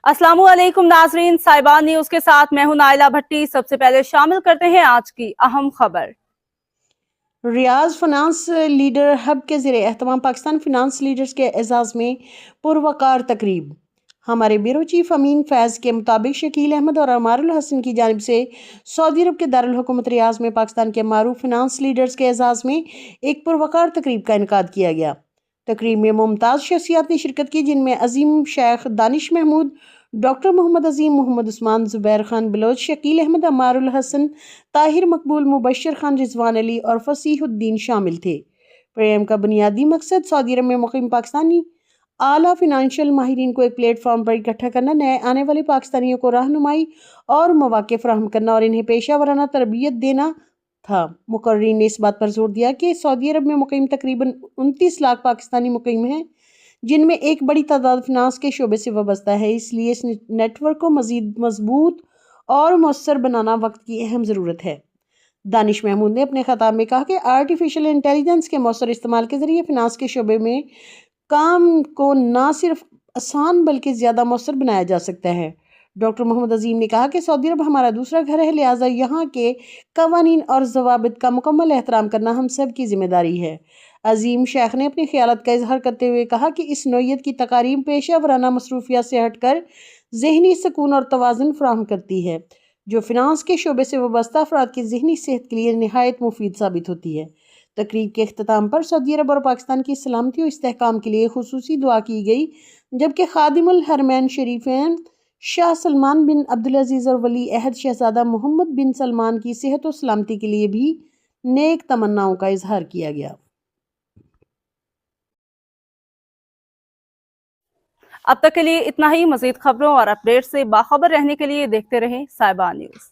अस्सलाम वालेकुम नाजरीन, साइबान न्यूज के साथ मैं हूं नाइला भट्टी। सबसे पहले शामिल करते हैं आज की अहम खबर। रियाज फाइनेंस लीडर हब के ज़रिए एहतमाम पाकिस्तान फाइनेंस लीडर्स के एजाज़ में पुरवकार तकरीब। हमारे ब्यूरो चीफ अमीन फैज़ के मुताबिक शकील अहमद और अमारुल हसन की जानिब से सऊदी अरब के दारुल हुकूमत रियाज में पाकिस्तान के मारूफ फाइनेंस लीडर्स के एजाज़ में एक पुरवकार तकरीब का इनकाद किया गया। तकरीब में मुमताज़ शख्सियात ने शिरकत की, जिनमें अजीम शेख दानिश महमूद, डॉक्टर मोहम्मद अजीम, मोहम्मद उस्मान, जुबैर खान बलोच, शकील अहमद, अमारुल हसन, ताहिर मकबूल, मुबशर खान, रिजवान अली और फसीहुद्दीन शामिल थे। प्रोग्राम का बुनियादी मकसद सऊदी अरब में मुकीम पाकिस्तानी आला फिनेंशियल माहिरीन को एक प्लेटफॉर्म पर इकट्ठा करना, नए आने वाले पाकिस्तानियों को रहनुमाई और मौक़े फराहम करना और इन्हें पेशा वराना तरबियत देना था। मुकर्रीन ने इस बात पर जोर दिया कि सऊदी अरब में मुकीम तकरीबन 29 लाख पाकिस्तानी मुकीम हैं, जिनमें एक बड़ी तादाद फिनांस के शोबे से वाबस्ता है। इसलिए इस नेटवर्क को मजीद मजबूत और मौसर बनाना वक्त की अहम ज़रूरत है। दानिश महमूद ने अपने खिताब में कहा कि आर्टिफिशियल इंटेलिजेंस के मौसर इस्तेमाल के जरिए फिनांस के शोबे में काम को ना सिर्फ आसान बल्कि ज़्यादा मौसर बनाया जा सकता है। डॉक्टर मोहम्मद अजीम ने कहा कि सऊदी अरब हमारा दूसरा घर है, लिहाजा यहाँ के कवानीन और ज़वाबित का मुकम्मल एहतराम करना हम सब की जिम्मेदारी है। अजीम शेख ने अपनी ख्यालत का इजहार करते हुए कहा कि इस नौइयत की तकारीब पेशा वराना मसरूफियात से हटकर जहनी सुकून और तवाज़ुन फराहम करती है, जो फिनांस के शोबे से वाबस्ता अफराद की जहनी सेहत के लिए निहायत मुफीद साबित होती है। तकरीब के अख्ताम पर सऊदी अरब और पाकिस्तान की सलामती और इस्तेहकाम के लिए खुसूसी दुआ की गई, जबकि खादिमुल हरमैन शरीफैन शाह सलमान बिन अब्दुल-अजीज़ और वली अहद शहजादा मोहम्मद बिन सलमान की सेहत और सलामती के लिए भी नेक तमन्नाओं का इजहार किया गया। अब तक के लिए इतना ही। मजीद खबरों और अपडेट से बाखबर रहने के लिए देखते रहें साइबान न्यूज।